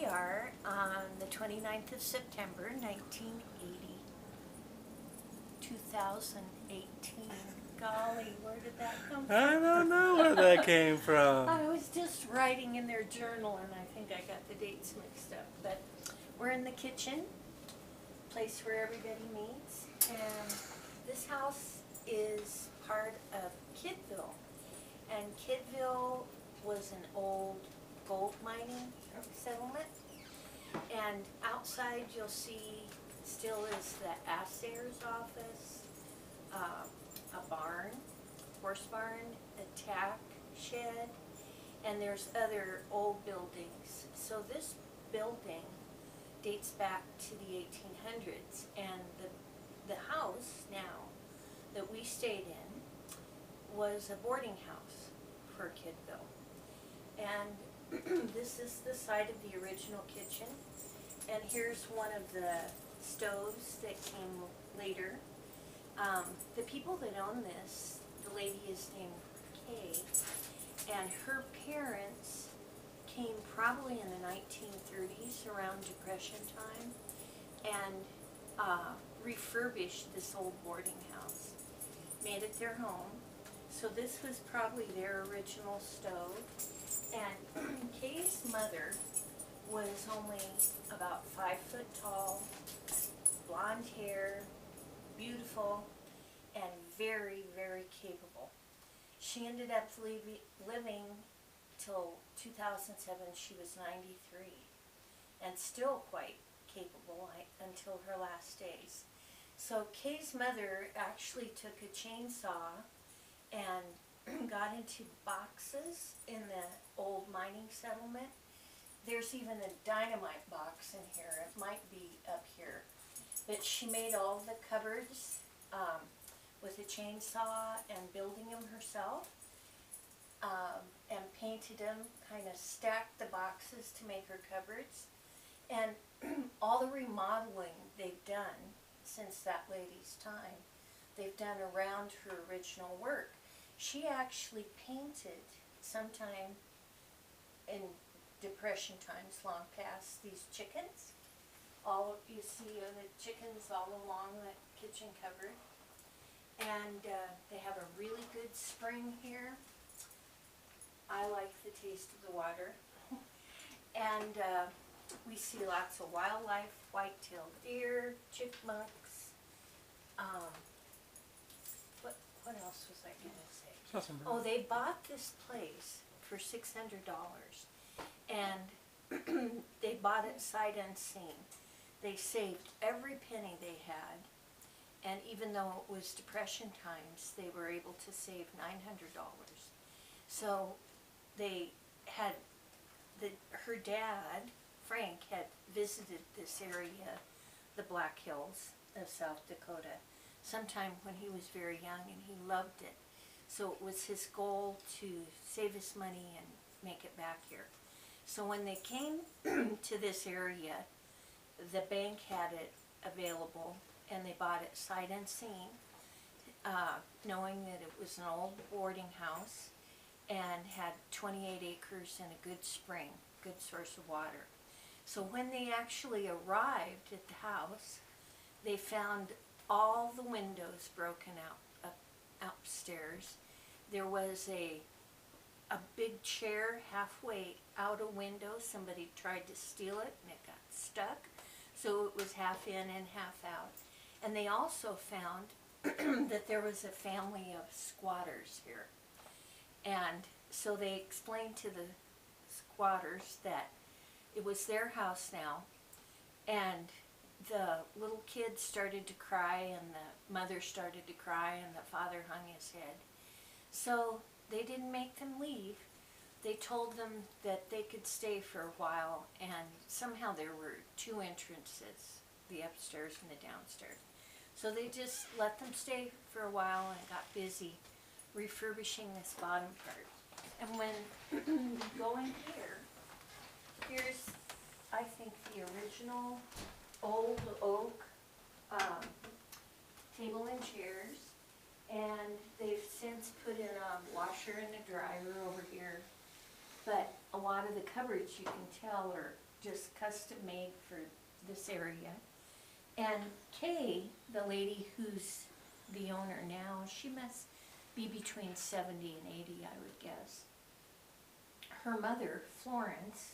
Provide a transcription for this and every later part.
are on the 29th of September, 1980. 2018. Golly, where did that come from? I don't know where that came from. I was just writing in their journal and I think I got the dates mixed up. But we're in the kitchen, place where everybody meets. And this house is part of Kidville. And Kidville was an old gold mining settlement. And outside you'll see still is the assayer's office, a barn, horse barn, a tack shed, and there's other old buildings. So this building dates back to the 1800s, and the house now that we stayed in was a boarding house for Kidville. And this is the side of the original kitchen, and here's one of the stoves that came later. The people that own this, the lady is named Kay, and her parents came probably in the 1930s, around Depression time, and refurbished this old boarding house, made it their home. So this was probably their original stove. And Kay's mother was only about 5 foot tall, blonde hair, beautiful, and very, very capable. She ended up living till 2007. She was 93 and still quite capable until her last days. So Kay's mother actually took a chainsaw and got into boxes in the old mining settlement. There's even a dynamite box in here. It might be up here. But she made all the cupboards with a chainsaw and building them herself, and painted them, kind of stacked the boxes to make her cupboards. And all the remodeling they've done since that lady's time, they've done around her original work. She actually painted sometime in Depression times long past these chickens. All you see are the chickens all along the kitchen cupboard. And they have a really good spring here. I like the taste of the water. And we see lots of wildlife, white-tailed deer, chipmunks. What else was I going to say? Oh, they bought this place for $600. And they bought it sight unseen. They saved every penny they had, and even though it was Depression times, they were able to save $900. So they had, her dad, Frank, had visited this area, the Black Hills of South Dakota, sometime when he was very young, and he loved it. So it was his goal to save his money and make it back here. So when they came to this area, the bank had it available, and they bought it sight unseen, knowing that it was an old boarding house and had 28 acres and a good spring, good source of water. So when they actually arrived at the house, they found all the windows broken out upstairs. There was a big chair halfway out a window. Somebody tried to steal it and it got stuck. So it was half in and half out. And they also found that there was a family of squatters here. And so they explained to the squatters that it was their house now. And the little kid started to cry, and the mother started to cry, and the father hung his head. So they didn't make them leave. They told them that they could stay for a while, and somehow there were 2 entrances, the upstairs and the downstairs. So they just let them stay for a while and got busy refurbishing this bottom part. And when you go in here, here's, I think, the original old oak table and chairs. And they've since put in a washer and a dryer over here. But a lot of the cupboards, you can tell, are just custom made for this area. And Kay, the lady who's the owner now, she must be between 70 and 80, I would guess. Her mother, Florence,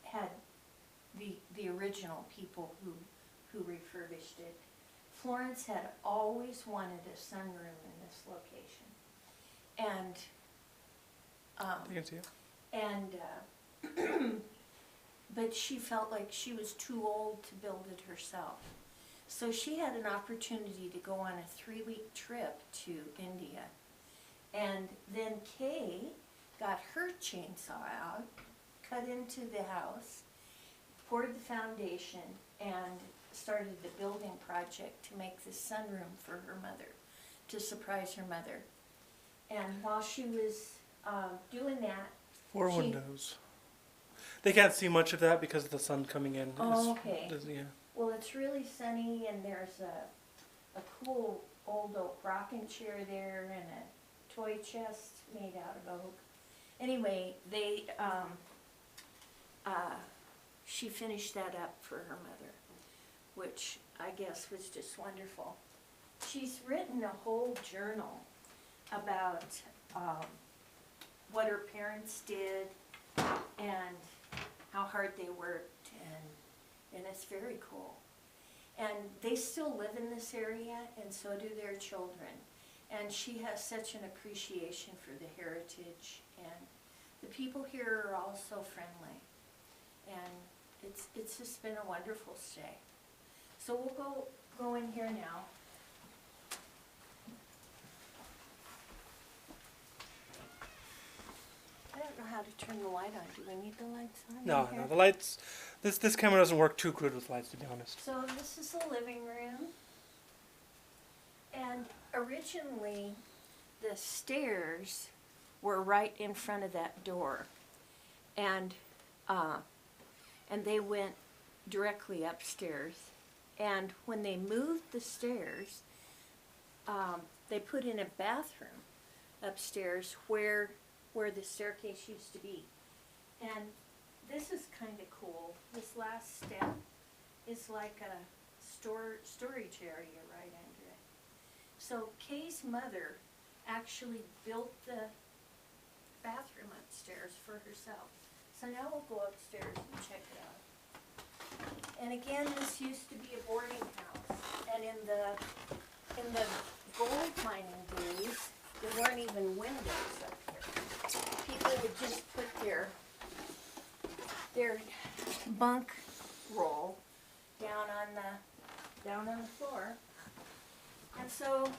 had the original people who refurbished it. Florence had always wanted a sunroom in this location. And You can see it. and but she felt like she was too old to build it herself. So she had an opportunity to go on a 3-week trip to India. And then Kay got her chainsaw out, cut into the house, poured the foundation, and started the building project to make the sunroom for her mother, to surprise her mother. And while she was doing that, 4 windows. They can't see much of that because of the sun coming in. Oh, okay. Yeah. Well, it's really sunny, and there's a cool old oak rocking chair there and a toy chest made out of oak. Anyway, she finished that up for her mother, which I guess was just wonderful. She's written a whole journal about what her parents did and how hard they worked, and it's very cool. And they still live in this area, and so do their children. And she has such an appreciation for the heritage, and the people here are all so friendly. And it's just been a wonderful stay. So we'll go in here now. I don't know how to turn the light on. Do I need the lights on? No, in here? no, the lights. This camera doesn't work too good with lights, to be honest. So this is the living room. And originally, the stairs were right in front of that door. And they went directly upstairs. And when they moved the stairs, they put in a bathroom upstairs where the staircase used to be. And this is kind of cool. This last step is like a storage area right under it. So Kay's mother actually built the bathroom upstairs for herself. So now we'll go upstairs and check it out. And again, this used to be a boarding house. And in the gold mining days, there weren't even windows up here. People would just put their bunk roll down on the floor. And so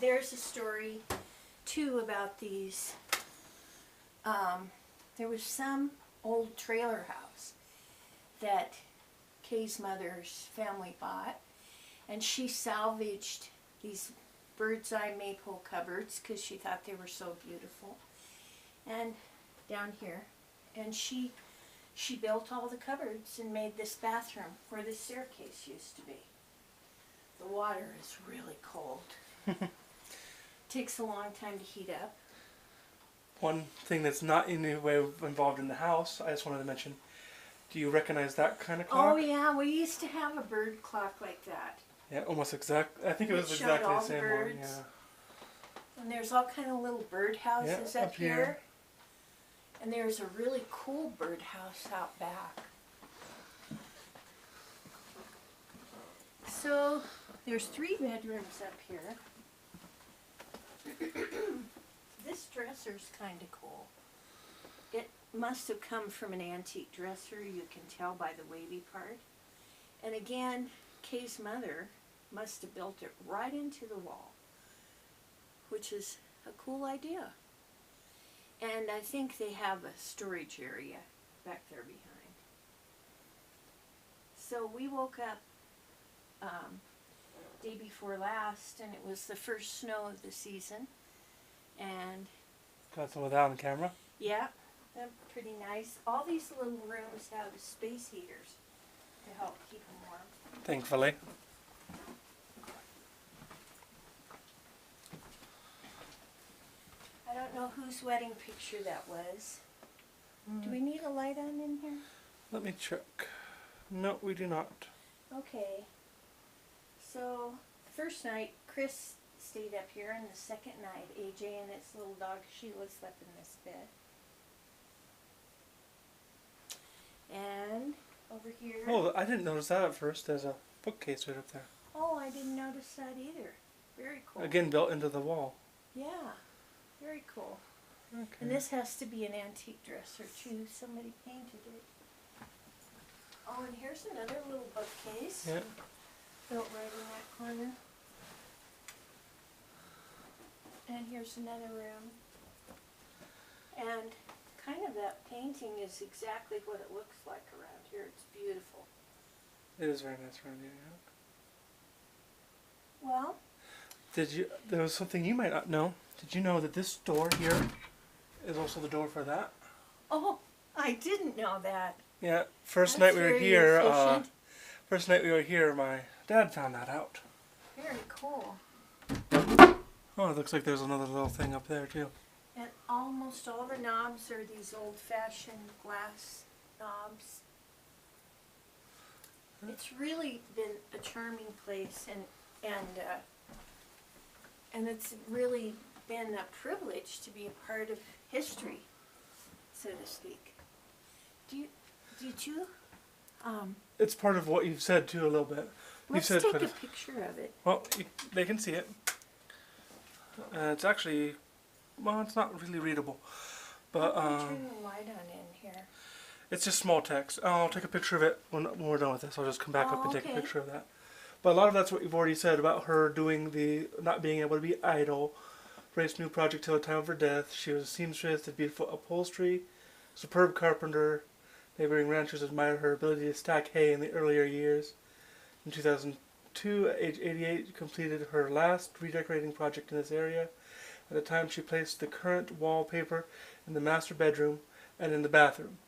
there's a story too about these. There was some old trailer house that Kay's mother's family bought, and she salvaged these bird's eye maple cupboards because she thought they were so beautiful. And down here, and she built all the cupboards and made this bathroom where the staircase used to be. The water is really cold. Takes a long time to heat up. One thing that's not in any way involved in the house, I just wanted to mention. Do you recognize that kind of clock? Oh yeah, we used to have a bird clock like that. Yeah, almost exact. I think it was It showed exactly all the the same one. birds. Yeah. And there's all kind of little bird houses Yeah, up up here. here. And there's a really cool birdhouse out back. So there's 3 bedrooms up here. This dresser's kind of cool. It must have come from an antique dresser, you can tell by the wavy part. And again, Kay's mother must have built it right into the wall, which is a cool idea. And I think they have a storage area back there behind. So we woke up day before last, and it was the first snow of the season. And Got some of that on camera. yeah, they're pretty nice. All these little rooms have space heaters to help keep them warm. Thankfully. I don't know whose wedding picture that was. Do we need a light on in Let me check. No, we do not. Okay. So, the first night, Chris stayed up here, and the second night, AJ and its little dog Sheila slept in this bed. And over here. Oh, I didn't notice that at first. There's a bookcase right up there. Oh, I didn't notice that either. Very cool. Again, built into the wall. Yeah, very cool. Okay. And this has to be an antique dresser too. Somebody painted it. Oh, and here's another little bookcase. Yeah. Built right in that corner. And here's another room. And kind of that painting is exactly what it looks like around here. It's beautiful. It is very nice around here. Yeah. Well, There was something you might not know. Did you know that this door here is also the door for that? oh, I didn't know that. Yeah. First That's night we were very here. efficient. First night we were here, my dad found that out. Very cool. Oh, it looks like there's another little thing up there too. And almost all the knobs are these old-fashioned glass knobs. It's really been a charming place, and it's really been a privilege to be a part of history, so to speak. Did you? It's part of what you've said too a little bit. Let's said take quite a a- picture of it. Well, they can see it. It's actually, well, it's not really readable, but Let me turn the light on in here. it's just small text. I'll take a picture of it when we're done with this. I'll just come back up and take a okay. picture of that. But a lot of that's what you've already said about her doing the not being able to be idle, race new project till the time of her death. She was a seamstress, did beautiful upholstery, superb carpenter. Neighboring ranchers admired her ability to stack hay in the earlier years. In 2002, at age 88, completed her last redecorating project in this area. At the time, she placed the current wallpaper in the master bedroom and in the bathroom,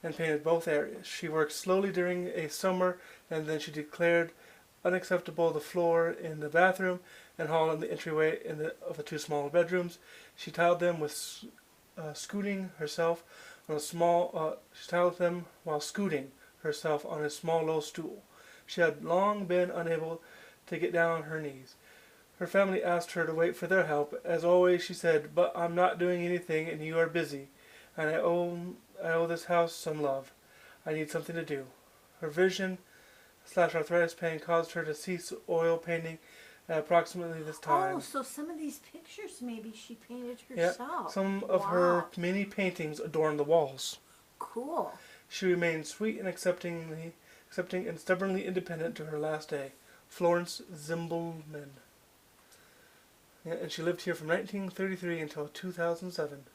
and painted both areas. She worked slowly during a summer, and then she declared unacceptable the floor in the bathroom and hall in the entryway of the two smaller bedrooms. She tiled them with scooting herself on a small. She tiled them while scooting herself on a small low stool. She had long been unable to get down on her knees. Her family asked her to wait for their help. As always, she said, "But I'm not doing anything, and you are busy, and I owe this house some love. I need something to do." Her vision / arthritis pain caused her to cease oil painting at approximately this time. Oh, so some of these pictures maybe she painted Yeah, herself. some of her many paintings adorn the walls. Cool. She remained sweet and accepting and stubbornly independent to her last day. Florence Zimbelman. Yeah, and she lived here from 1933 until 2007.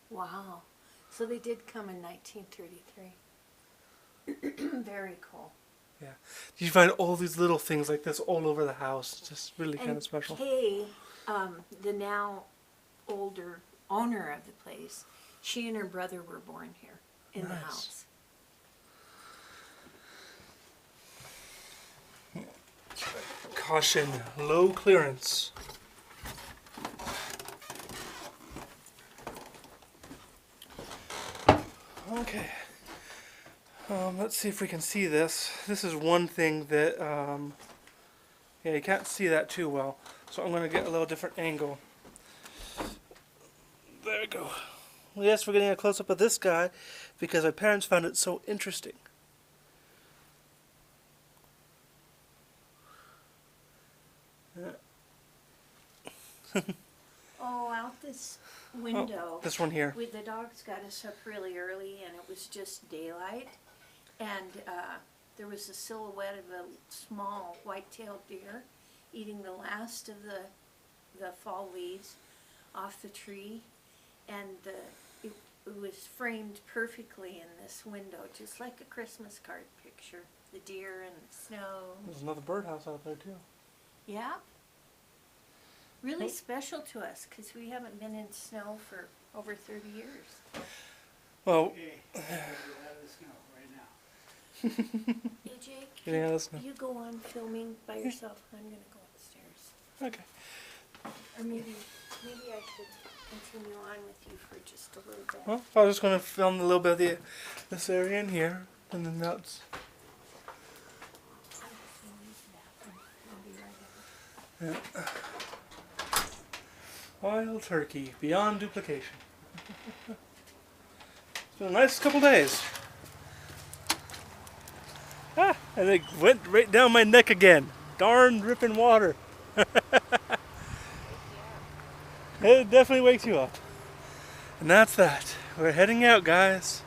Wow. So they did come in 1933. Very cool. Yeah. You find all these little things like this all over the house. It's just really kind of special. Kay, the now older owner of the place, she and her brother were born here in the house. Caution, low clearance. Okay. Let's see if we can see this. This is one thing that, yeah, you can't see that too well. So I'm going to get a little different angle. There we go. Yes, we're getting a close-up of this guy because my parents found it so interesting. Oh, out this window. Oh, this one here. The dogs got us up really early, and it was just daylight. And there was a silhouette of a small white-tailed deer eating the last of the fall leaves off the tree. And it was framed perfectly in this window, just like a Christmas card picture. The deer and the snow. There's another birdhouse out there too. Yeah. Really special to us, because we haven't been in snow for over 30 years. Well, Okay, get out of the snow right now. AJ, getting out of the snow. you go on filming by yourself. I'm going to go upstairs. Okay. Or maybe I should continue on with you for just a little bit. Well, I was just going to film a little bit of this area in here. And then that's yeah. Wild turkey, beyond duplication. It's been a nice couple days. Ah, and it went right down my neck again. Darn dripping water. It definitely wakes you up. And that's that. We're heading out, guys.